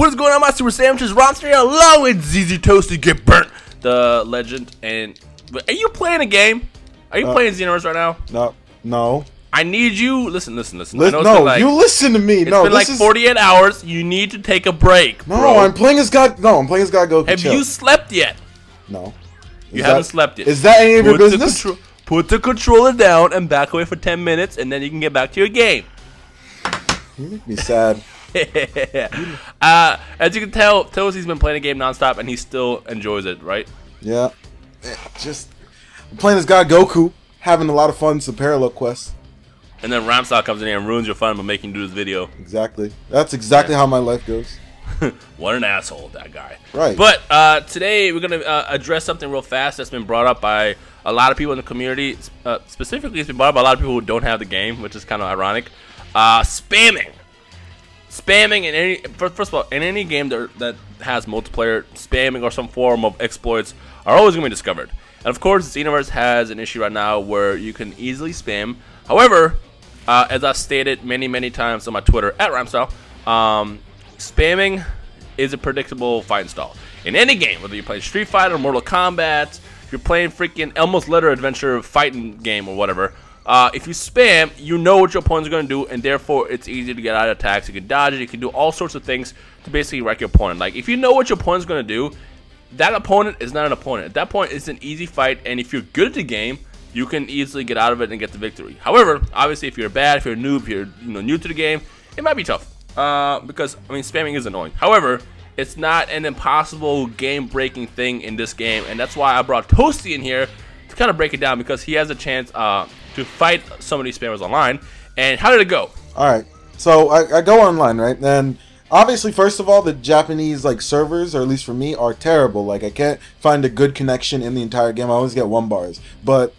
What is going on, my super sandwiches? Rhymestyle along with ZZ Toasty Get Burnt, the legend. And are you playing a game? Are you playing Xenoverse right now? No. I need you. Listen. No, you listen to me. It's been like 48 hours. You need to take a break. No, bro. I'm playing as God. No, I'm playing as God Goku. Have you slept yet? No. You haven't slept yet. Is that any of your business? Put the controller down and back away for 10 minutes, and then you can get back to your game. You make me sad. As you can tell, Toasty's been playing a game nonstop, and he still enjoys it, right? Yeah. I'm playing as God Goku, having a lot of fun. Some parallel quests. And then Rhymestyle comes in here and ruins your fun by making you do this video. Exactly. That's exactly how my life goes. What an asshole, that guy. Right. But today we're going to address something real fast that's been brought up by a lot of people in the community. Specifically, it's been brought up by a lot of people who don't have the game, which is kind of ironic. Spamming. Spamming in any, first of all, in any game that has multiplayer, spamming or some form of exploits are always going to be discovered. And of course, Xenoverse has an issue right now where you can easily spam. However, as I've stated many times on my Twitter at Rhymestyle, spamming is a predictable fight style. In any game, whether you're playing Street Fighter, Mortal Kombat, if you're playing freaking Elmo's Letter Adventure fighting game or whatever, if you spam, you know what your opponent's going to do, and therefore it's easy to get out of attacks. You can dodge it, you can do all sorts of things to basically wreck your opponent. Like, if you know what your opponent's going to do, that opponent is not an opponent. At that point, it's an easy fight, and if you're good at the game, you can easily get out of it and get the victory. However, obviously, if you're bad, if you're a noob, if you're new to the game, it might be tough. Because, I mean, spamming is annoying. However, it's not an impossible game-breaking thing in this game, and that's why I brought Toasty in here to kind of break it down, because he has a chance to fight some of these spammers online. And how did it go? Alright, so I go online, right? And obviously, first of all, the Japanese servers, or at least for me, are terrible. Like, I can't find a good connection in the entire game. I always get 1 bars. But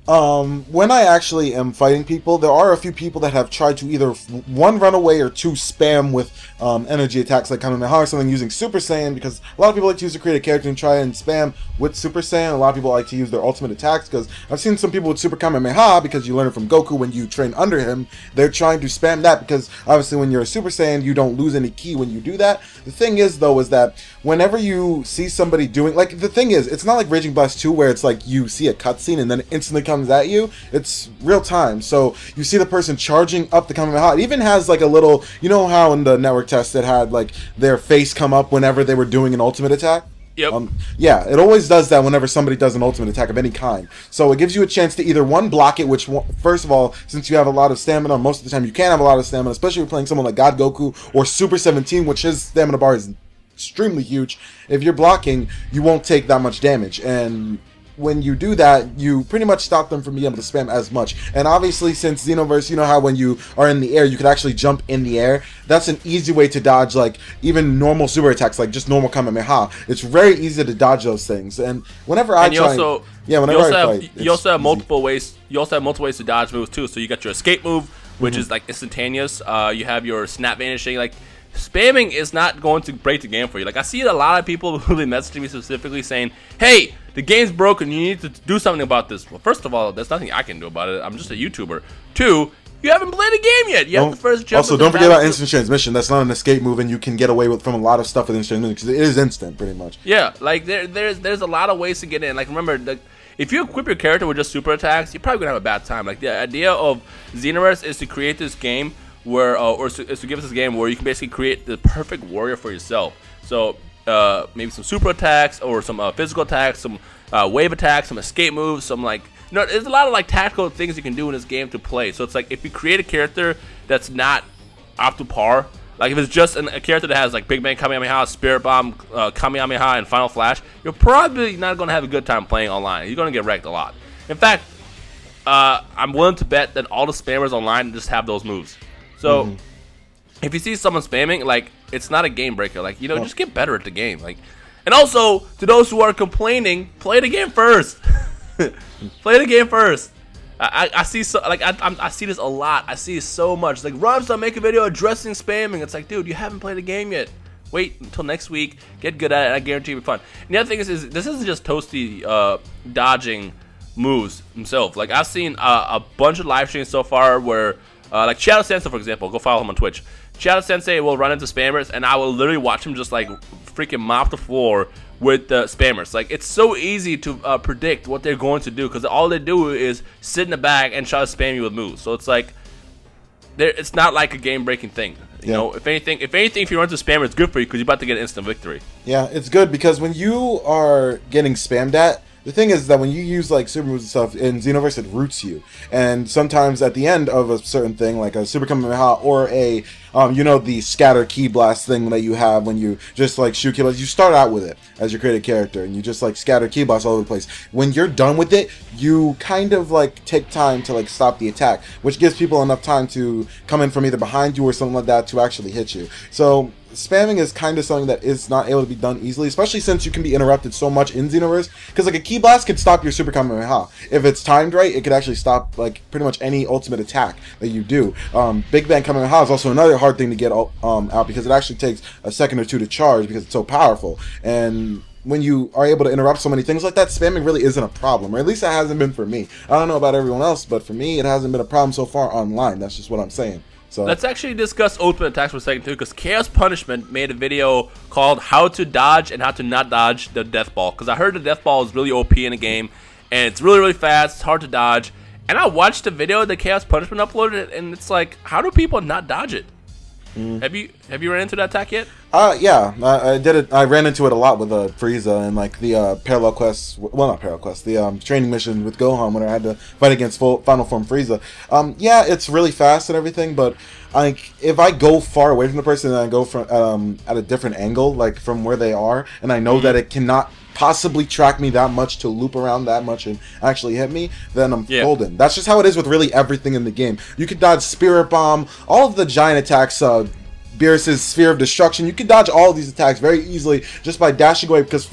when I actually am fighting people, there are a few people that have tried to either 1 run away or 2 spam with energy attacks like Kamehameha or something using Super Saiyan, because a lot of people like to use to create a character and try and spam with Super Saiyan. A lot of people like to use their ultimate attacks, because I've seen some people with Super Kamehameha, because you learn it from Goku when you train under him. They're trying to spam that because obviously when you're a Super Saiyan, you don't lose any ki when you do that. The thing is, though, is that whenever you see somebody doing, the thing is, it's not like Raging Blast 2 where it's like you see a cutscene and then it instantly comes at you. It's real time, so you see the person charging up the Kamehameha. It even has a little, you know how in the network test it had their face come up whenever they were doing an ultimate attack? Yep. Yeah, it always does that whenever somebody does an ultimate attack of any kind. So it gives you a chance to either block it, which first of all, since you have a lot of stamina, most of the time you can have a lot of stamina, especially if you're playing someone like God Goku or Super 17, which his stamina bar is extremely huge. If you're blocking, you won't take that much damage, and when you do that, you pretty much stop them from being able to spam as much. And obviously, since Xenoverse, you know how when you are in the air, you could actually jump in the air. That's an easy way to dodge, even normal super attacks, like just normal Kamehameha. It's very easy to dodge those things. And whenever I try, you also have multiple ways. You also have multiple ways to dodge moves too. So you got your escape move, which is instantaneous. You have your snap vanishing. Spamming is not going to break the game for you. I see a lot of people who have been messaging me specifically saying, "Hey, the game's broken. You need to do something about this." Well, first of all, there's nothing I can do about it. I'm just a YouTuber. 2, you haven't played a game yet. You have to first jump. Also, don't forget about instant transmission. That's not an escape move, and you can get away from a lot of stuff with instant transmission because it is instant, pretty much. Yeah, there's a lot of ways to get in. Remember, if you equip your character with just super attacks, you're probably gonna have a bad time. The idea of Xenoverse is to create this game where, is to give us this game where you can basically create the perfect warrior for yourself. So maybe some super attacks or some physical attacks, some wave attacks, some escape moves, some there's a lot of tactical things you can do in this game to play. So it's if you create a character that's not up to par, if it's just a character that has Big Bang Kamehameha, Spirit Bomb, Kamehameha, and Final Flash, you're probably not going to have a good time playing online. You're going to get wrecked a lot. In fact, I'm willing to bet that all the spammers online just have those moves. So, if you see someone spamming, it's not a game breaker. Just get better at the game. And also, to those who are complaining, play the game first. Play the game first. I see I see this a lot. I see it so much. Rhymestyle make a video addressing spamming. It's dude, you haven't played the game yet. Wait until next week. Get good at it. I guarantee it'll be fun. And the other thing is this isn't just Toasty dodging moves himself. I've seen a bunch of live streams so far where like Shadow Sansa, for example, go follow him on Twitch. Shadow Sensei will run into spammers, and I will literally watch him just like freaking mop the floor with the spammers. Like, it's so easy to predict what they're going to do, because all they do is sit in the back and try to spam you with moves. So it's like, it's not like a game-breaking thing. You know, if anything, if you run into spammer, it's good for you because you're about to get an instant victory. Yeah, it's good because when you are getting spammed at, the thing is that when you use like super moves and stuff in Xenoverse, it roots you, and sometimes at the end of a certain thing, like a Super Kamehameha or a you know, the scatter key blast thing that you have when you just like shoot key blast, you start out with it as your created character, and you just like scatter key blast all over the place. When you're done with it, you kind of like take time to like stop the attack, which gives people enough time to come in from either behind you or something like that to actually hit you. So spamming is kind of something that is not able to be done easily, especially since you can be interrupted so much in Xenoverse, because like a key blast could stop your Super Kamehameha. If it's timed right, it could actually stop like pretty much any ultimate attack that you do. Big Bang Kamehameha is also another hard thing to get out because it actually takes a second or two to charge because it's so powerful. And when you are able to interrupt so many things like that, spamming really isn't a problem, or at least it hasn't been for me. I don't know about everyone else, but for me, it hasn't been a problem so far online. That's just what I'm saying. So let's actually discuss ultimate attacks for a second too, because Chaos Punishment made a video called "How to Dodge and How to Not Dodge the Death Ball." Because I heard the Death Ball is really OP in the game, and it's really fast. It's hard to dodge. And I watched the video that Chaos Punishment uploaded, and it's like, how do people not dodge it? Have you run into that attack yet? Yeah, I did it. I ran into it a lot with Frieza and like the parallel quests. Well, not parallel quests. The training mission with Gohan when I had to fight against Final Form Frieza. Yeah, it's really fast and everything, but like if I go far away from the person and I go from at a different angle, like from where they are, and I know that it cannot possibly track me that much to loop around that much and actually hit me, then I'm golden. That's just how it is with really everything in the game. You can dodge Spirit Bomb, all of the giant attacks, Beerus's Sphere of Destruction. You can dodge all of these attacks very easily just by dashing away, because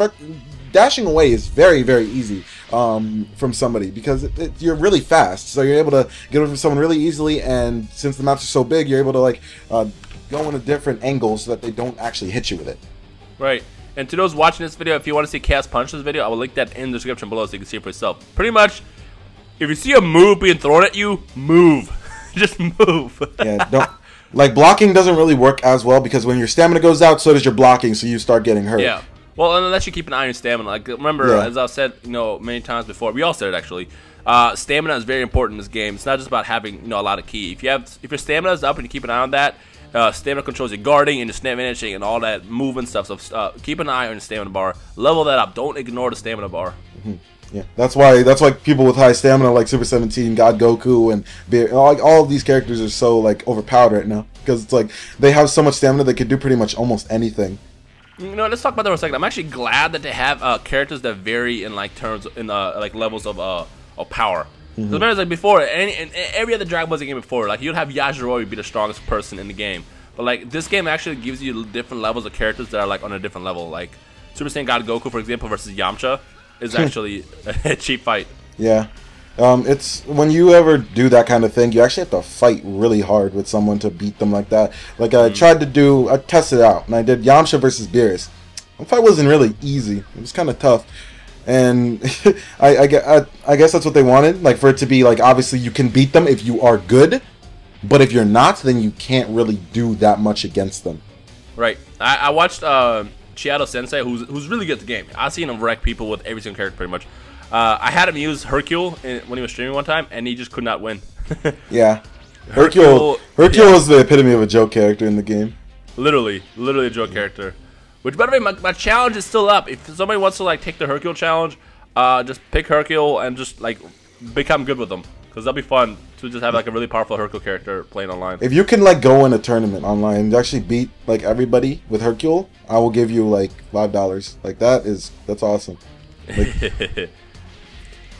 dashing away is very easy from somebody, because you're really fast, so you're able to get away from someone really easily, and since the maps are so big, you're able to like go in a different angle so that they don't actually hit you with it. Right. And to those watching this video, if you want to see Chaos Punish's video, I will link that in the description below so you can see it for yourself. Pretty much, if you see a move being thrown at you, move. Just move. Yeah, don't. Like, blocking doesn't really work as well, because when your stamina goes out, so does your blocking, so you start getting hurt. Yeah. Well, unless you keep an eye on your stamina. Like, remember, as I've said, you know, many times before, we all said it actually. Stamina is very important in this game. It's not just about having, you know, a lot of ki. If your stamina is up and you keep an eye on that, stamina controls your guarding and your snap finishing and all that movement stuff. So keep an eye on your stamina bar. Level that up. Don't ignore the stamina bar. Yeah, that's why people with high stamina like Super 17, God Goku, and all of these characters are so like overpowered right now, because it's like they have so much stamina they could do pretty much almost anything. You know, let's talk about that for a second. I'm actually glad that they have characters that vary in like terms in like levels of power. Because remember, like before, in every other Dragon Ball Z game before, like you'd have Yajirobe be the strongest person in the game, but like this game actually gives you different levels of characters that are like on a different level. Like Super Saiyan God Goku, for example, versus Yamcha is actually a cheap fight. Yeah. It's when you ever do that kind of thing, you actually have to fight really hard with someone to beat them like that. Like I tested it out, and I did Yamcha versus Beerus. The fight wasn't really easy. It was kind of tough. And I guess that's what they wanted, like for it to be like, obviously you can beat them if you are good, but if you're not, then you can't really do that much against them. Right. I watched Shadow Sensei, who's really good at the game. I've seen him wreck people with every single character pretty much. I had him use Hercule when he was streaming one time, and he just could not win. Yeah. Hercule was the epitome of a joke character in the game. Literally a joke character. Which, by the way, my challenge is still up. If somebody wants to like take the Hercule challenge, just pick Hercule and just like become good with them, because that'll be fun to just have like a really powerful Hercule character playing online. If you can like go in a tournament online and actually beat like everybody with Hercule, I will give you like $5. Like that's awesome. Like,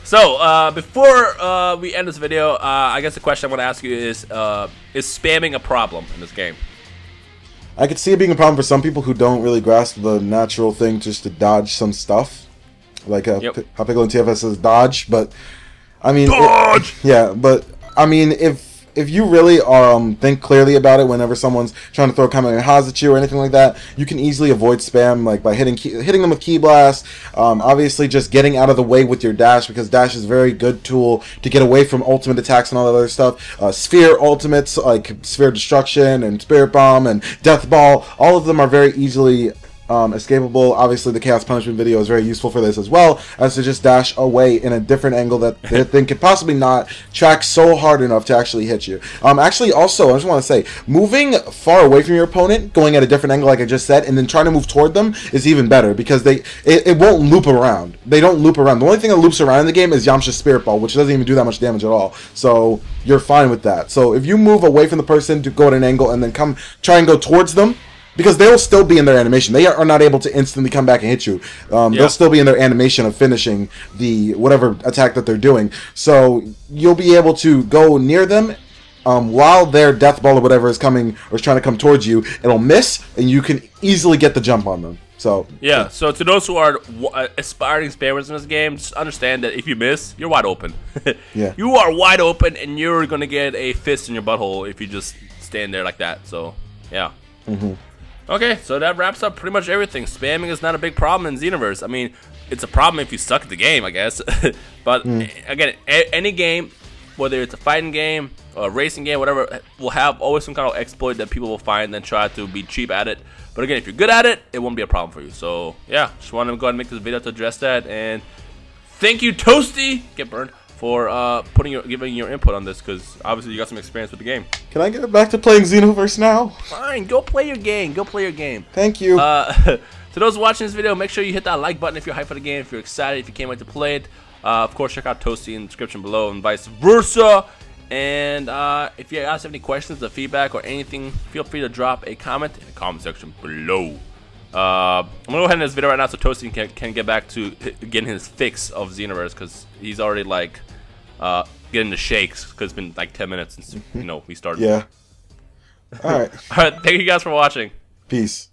so before we end this video, I guess the question I want to ask you is spamming a problem in this game? I could see it being a problem for some people who don't really grasp the natural thing just to dodge some stuff. Like how Piccolo in TFS says dodge, but I mean... Dodge! But I mean, if if you really think clearly about it, whenever someone's trying to throw Kamehamehas at you or anything like that, you can easily avoid spam like by hitting them with Key Blast. Obviously, just getting out of the way with your dash, because dash is a very good tool to get away from ultimate attacks and all that other stuff. Sphere ultimates like Sphere Destruction and Spirit Bomb and Death Ball, all of them are very easily escapable. Obviously, the Chaos Punishment video is very useful for this, as well as to just dash away in a different angle that the thing could possibly not track so hard enough to actually hit you. Actually, also, I just want to say, moving far away from your opponent, going at a different angle like I just said, and then trying to move toward them is even better, because it won't loop around. They don't loop around. The only thing that loops around in the game is Yamcha's Spirit Ball, which doesn't even do that much damage at all. So you're fine with that. So if you move away from the person to go at an angle and then try and go towards them, because they'll still be in their animation. They are not able to instantly come back and hit you. They'll still be in their animation of finishing the whatever attack that they're doing. So you'll be able to go near them while their death ball or whatever is coming or is trying to come towards you. It'll miss, and you can easily get the jump on them. So yeah. So to those who are aspiring spammers in this game, just understand that if you miss, you're wide open. Yeah. You are wide open, and you're gonna get a fist in your butthole if you just stand there like that. So yeah. Okay, so that wraps up pretty much everything. Spamming is not a big problem in Xenoverse. I mean, it's a problem if you suck at the game, I guess. But again, any game, whether it's a fighting game or a racing game, whatever, will have always some kind of exploit that people will find and then try to be cheap at it. But again, if you're good at it, it won't be a problem for you. So yeah, just wanted to go ahead and make this video to address that. And thank you, Toasty, get burned, for giving your input on this, because obviously you got some experience with the game. Can I get back to playing Xenoverse now? Fine, go play your game. Go play your game. Thank you. To those watching this video, make sure you hit that like button if you're hyped for the game, if you're excited, if you can't wait to play it. Of course, check out Toasty in the description below and vice versa. And if you guys have any questions or feedback or anything, feel free to drop a comment in the comment section below. I'm going to go ahead and end this video right now so Toasty can get back to getting his fix of Xenoverse, because he's already like getting the shakes, because it's been like 10 minutes since we started. Yeah. Alright. Alright, thank you guys for watching. Peace.